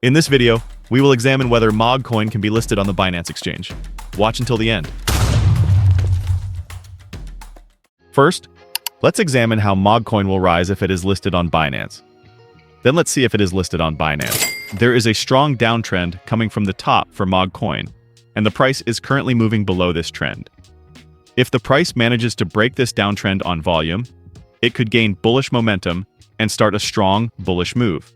In this video, we will examine whether MOG Coin can be listed on the Binance exchange. Watch until the end. First, let's examine how MOG Coin will rise if it is listed on Binance. Then let's see if it is listed on Binance. There is a strong downtrend coming from the top for MOG Coin, and the price is currently moving below this trend. If the price manages to break this downtrend on volume, it could gain bullish momentum and start a strong bullish move.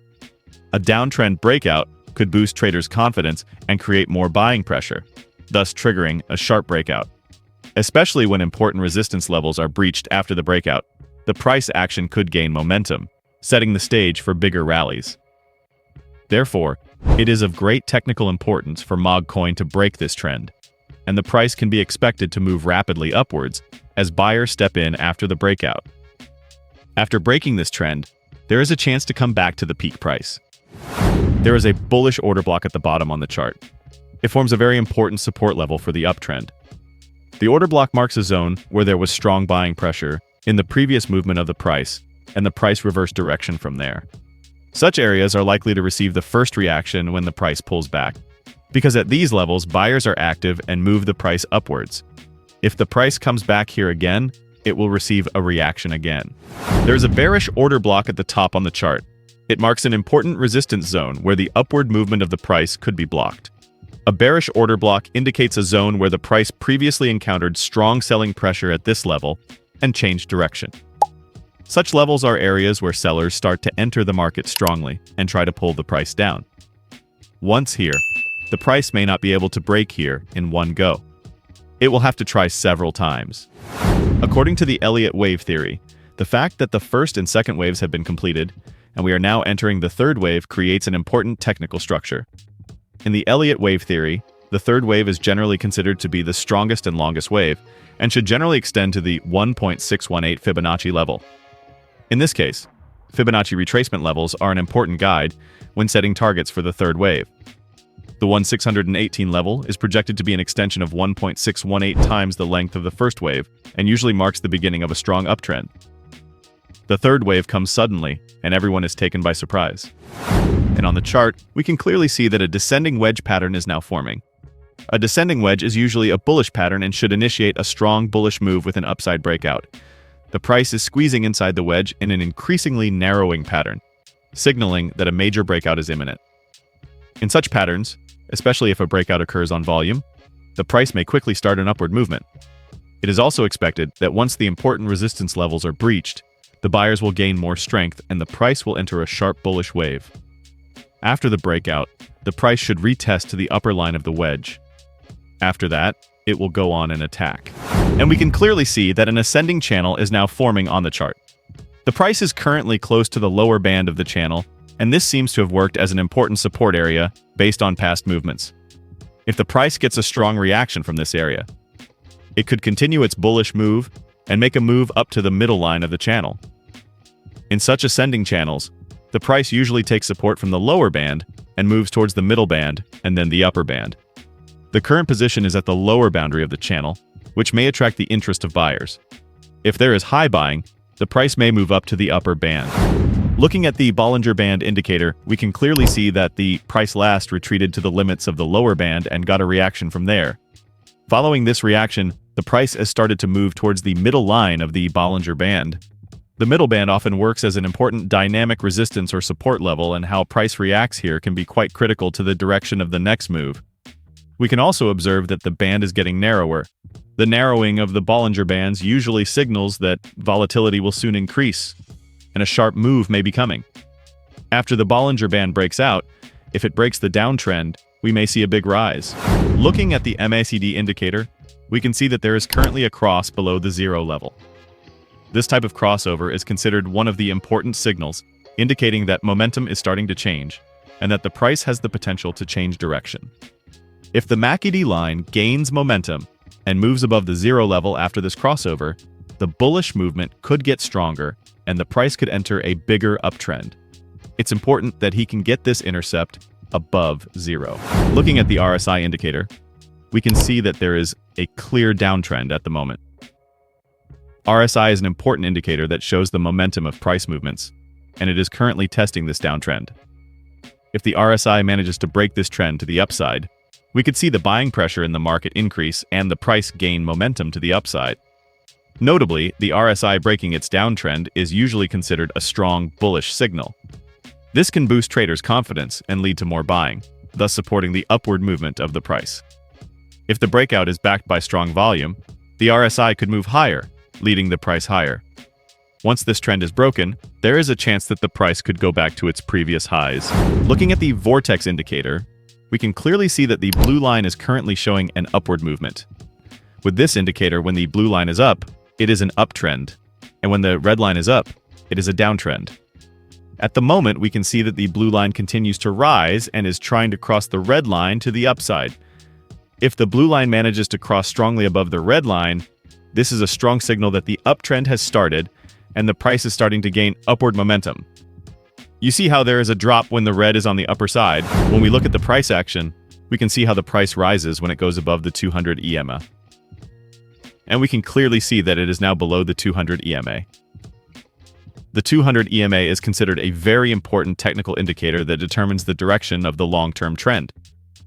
A downtrend breakout could boost traders' confidence and create more buying pressure, thus triggering a sharp breakout. Especially when important resistance levels are breached after the breakout, the price action could gain momentum, setting the stage for bigger rallies. Therefore, it is of great technical importance for MOG Coin to break this trend, and the price can be expected to move rapidly upwards as buyers step in after the breakout. After breaking this trend, there is a chance to come back to the peak price. There is a bullish order block at the bottom on the chart. It forms a very important support level for the uptrend. The order block marks a zone where there was strong buying pressure in the previous movement of the price, and the price reversed direction from there. Such areas are likely to receive the first reaction when the price pulls back, because at these levels, buyers are active and move the price upwards. If the price comes back here again, it will receive a reaction again. There is a bearish order block at the top on the chart. It marks an important resistance zone where the upward movement of the price could be blocked. A bearish order block indicates a zone where the price previously encountered strong selling pressure at this level and changed direction. Such levels are areas where sellers start to enter the market strongly and try to pull the price down. Once here, the price may not be able to break here in one go. It will have to try several times. According to the Elliott wave theory, the fact that the first and second waves have been completed, and we are now entering the third wave, creates an important technical structure. In the Elliott wave theory, the third wave is generally considered to be the strongest and longest wave, and should generally extend to the 1.618 Fibonacci level. In this case, Fibonacci retracement levels are an important guide when setting targets for the third wave. The 1618 level is projected to be an extension of 1.618 times the length of the first wave, and usually marks the beginning of a strong uptrend. The third wave comes suddenly, and everyone is taken by surprise. And on the chart, we can clearly see that a descending wedge pattern is now forming. A descending wedge is usually a bullish pattern and should initiate a strong bullish move with an upside breakout. The price is squeezing inside the wedge in an increasingly narrowing pattern, signaling that a major breakout is imminent. In such patterns, especially if a breakout occurs on volume, the price may quickly start an upward movement. It is also expected that once the important resistance levels are breached, the buyers will gain more strength and the price will enter a sharp bullish wave. After the breakout, the price should retest to the upper line of the wedge. After that, it will go on an attack. And we can clearly see that an ascending channel is now forming on the chart. The price is currently close to the lower band of the channel, and this seems to have worked as an important support area based on past movements. If the price gets a strong reaction from this area, it could continue its bullish move and make a move up to the middle line of the channel. In such ascending channels, the price usually takes support from the lower band and moves towards the middle band and then the upper band. The current position is at the lower boundary of the channel, which may attract the interest of buyers. If there is high buying, the price may move up to the upper band. Looking at the Bollinger Band indicator, we can clearly see that the price last retreated to the limits of the lower band and got a reaction from there. Following this reaction, the price has started to move towards the middle line of the Bollinger Band. The middle band often works as an important dynamic resistance or support level, and how price reacts here can be quite critical to the direction of the next move. We can also observe that the band is getting narrower. The narrowing of the Bollinger Bands usually signals that volatility will soon increase, and a sharp move may be coming. After the Bollinger Band breaks out, if it breaks the downtrend, we may see a big rise. Looking at the MACD indicator, we can see that there is currently a cross below the zero level. This type of crossover is considered one of the important signals, indicating that momentum is starting to change, and that the price has the potential to change direction. If the MACD line gains momentum and moves above the zero level after this crossover, the bullish movement could get stronger and the price could enter a bigger uptrend. It's important that he can get this intercept above zero. Looking at the RSI indicator, we can see that there is a clear downtrend at the moment. RSI is an important indicator that shows the momentum of price movements, and it is currently testing this downtrend. If the RSI manages to break this trend to the upside, we could see the buying pressure in the market increase and the price gain momentum to the upside. Notably, the RSI breaking its downtrend is usually considered a strong bullish signal. This can boost traders' confidence and lead to more buying, thus supporting the upward movement of the price. If the breakout is backed by strong volume, the RSI could move higher, leading the price higher. Once this trend is broken, there is a chance that the price could go back to its previous highs. Looking at the vortex indicator, we can clearly see that the blue line is currently showing an upward movement. With this indicator, when the blue line is up, it is an uptrend, and when the red line is up, it is a downtrend. At the moment, we can see that the blue line continues to rise and is trying to cross the red line to the upside. If the blue line manages to cross strongly above the red line, this is a strong signal that the uptrend has started and the price is starting to gain upward momentum. You see how there is a drop when the red is on the upper side. When we look at the price action, we can see how the price rises when it goes above the 200 EMA. And we can clearly see that it is now below the 200 EMA. The 200 EMA is considered a very important technical indicator that determines the direction of the long-term trend.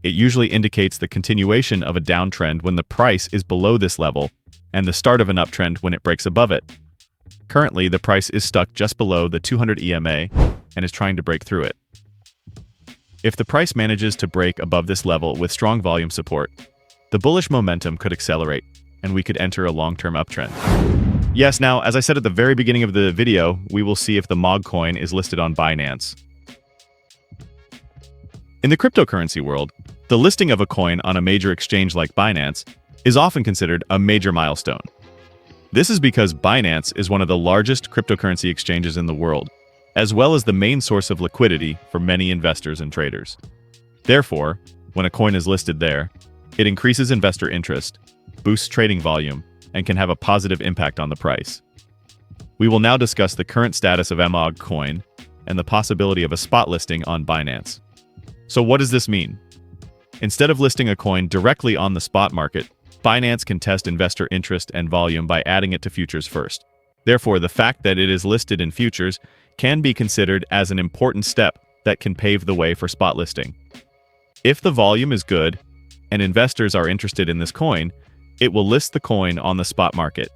It usually indicates the continuation of a downtrend when the price is below this level and the start of an uptrend when it breaks above it. Currently, the price is stuck just below the 200 EMA and is trying to break through it. If the price manages to break above this level with strong volume support, the bullish momentum could accelerate and we could enter a long-term uptrend. Yes, now, as I said at the very beginning of the video, we will see if the MOG coin is listed on Binance. In the cryptocurrency world, the listing of a coin on a major exchange like Binance is often considered a major milestone. This is because Binance is one of the largest cryptocurrency exchanges in the world, as well as the main source of liquidity for many investors and traders. Therefore, when a coin is listed there, it increases investor interest, boosts trading volume, and can have a positive impact on the price. We will now discuss the current status of MOG Coin and the possibility of a spot listing on Binance. So what does this mean? Instead of listing a coin directly on the spot market, Binance can test investor interest and volume by adding it to futures first. Therefore, the fact that it is listed in futures can be considered as an important step that can pave the way for spot listing. If the volume is good and investors are interested in this coin, it will list the coin on the spot market.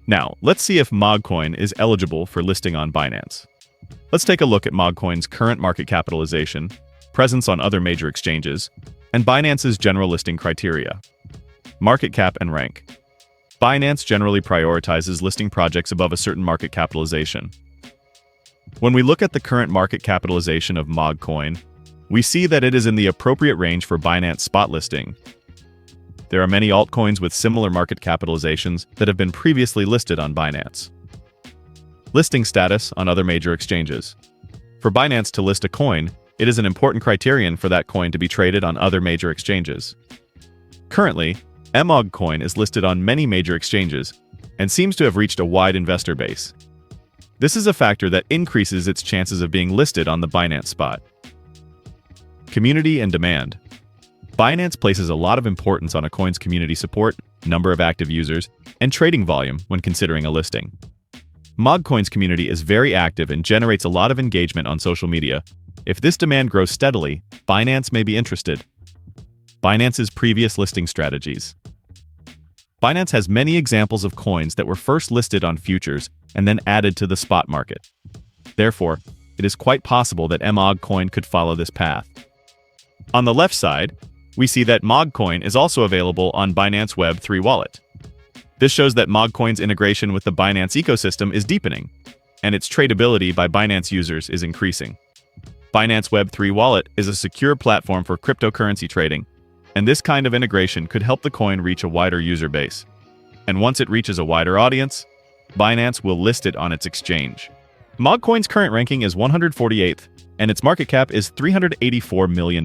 Now, let's see if MOG Coin is eligible for listing on Binance. Let's take a look at MOG Coin's current market capitalization, presence on other major exchanges, and Binance's general listing criteria. Market cap and rank. Binance generally prioritizes listing projects above a certain market capitalization. When we look at the current market capitalization of MOG Coin, we see that it is in the appropriate range for Binance spot listing. There are many altcoins with similar market capitalizations that have been previously listed on Binance. Listing status on other major exchanges. For Binance to list a coin, it is an important criterion for that coin to be traded on other major exchanges. Currently, MOG Coin is listed on many major exchanges and seems to have reached a wide investor base. This is a factor that increases its chances of being listed on the Binance spot. Community and demand. Binance places a lot of importance on a coin's community support, number of active users, and trading volume when considering a listing. MOG Coin's community is very active and generates a lot of engagement on social media. If this demand grows steadily, Binance may be interested. Binance's previous listing strategies. Binance has many examples of coins that were first listed on futures and then added to the spot market. Therefore, it is quite possible that MOG Coin could follow this path. On the left side, we see that MOG Coin is also available on Binance Web3 wallet. This shows that MOG Coin's integration with the Binance ecosystem is deepening, and its tradability by Binance users is increasing. Binance Web3 wallet is a secure platform for cryptocurrency trading, and this kind of integration could help the coin reach a wider user base. And once it reaches a wider audience, Binance will list it on its exchange. MOG Coin's current ranking is 148th, and its market cap is $384 million.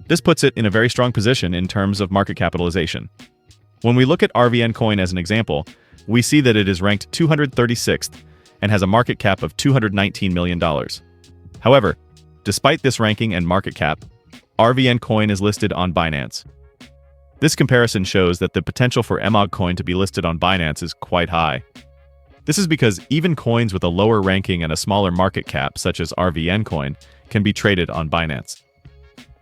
This puts it in a very strong position in terms of market capitalization. When we look at RVN Coin as an example, we see that it is ranked 236th and has a market cap of $219 million. However, despite this ranking and market cap, RVN Coin is listed on Binance. This comparison shows that the potential for MOG Coin to be listed on Binance is quite high. This is because even coins with a lower ranking and a smaller market cap, such as RVN coin, can be traded on Binance.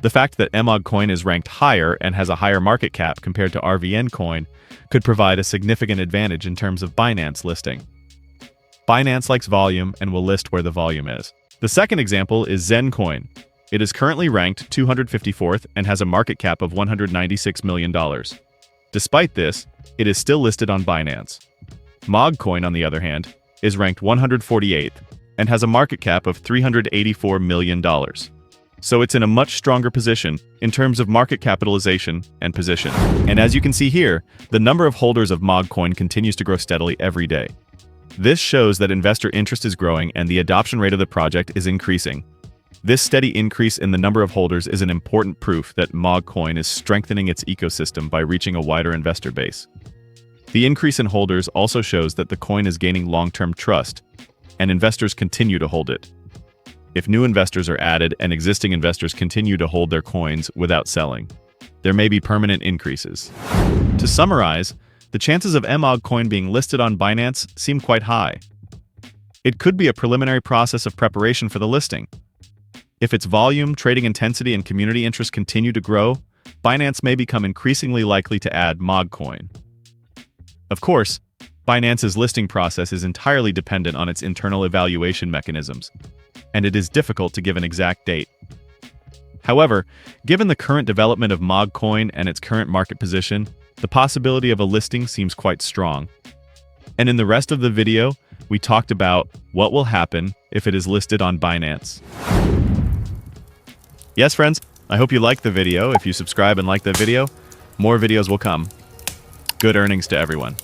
The fact that MOG Coin is ranked higher and has a higher market cap compared to RVN Coin could provide a significant advantage in terms of Binance listing. Binance likes volume and will list where the volume is. The second example is Zen Coin. It is currently ranked 254th and has a market cap of $196 million. Despite this, it is still listed on Binance. MOG Coin, on the other hand, is ranked 148th and has a market cap of $384 million. So it's in a much stronger position in terms of market capitalization and position. And as you can see here, the number of holders of MOG Coin continues to grow steadily every day. This shows that investor interest is growing and the adoption rate of the project is increasing. This steady increase in the number of holders is an important proof that MOG Coin is strengthening its ecosystem by reaching a wider investor base. The increase in holders also shows that the coin is gaining long-term trust, and investors continue to hold it. If new investors are added and existing investors continue to hold their coins without selling, there may be permanent increases. To summarize, the chances of MOG Coin being listed on Binance seem quite high. It could be a preliminary process of preparation for the listing. If its volume, trading intensity, and community interest continue to grow, Binance may become increasingly likely to add MOG Coin. Of course, Binance's listing process is entirely dependent on its internal evaluation mechanisms, and it is difficult to give an exact date. However, given the current development of MOG Coin and its current market position, the possibility of a listing seems quite strong. And in the rest of the video, we talked about what will happen if it is listed on Binance. Yes, friends, I hope you liked the video. If you subscribe and like the video, more videos will come. Good earnings to everyone.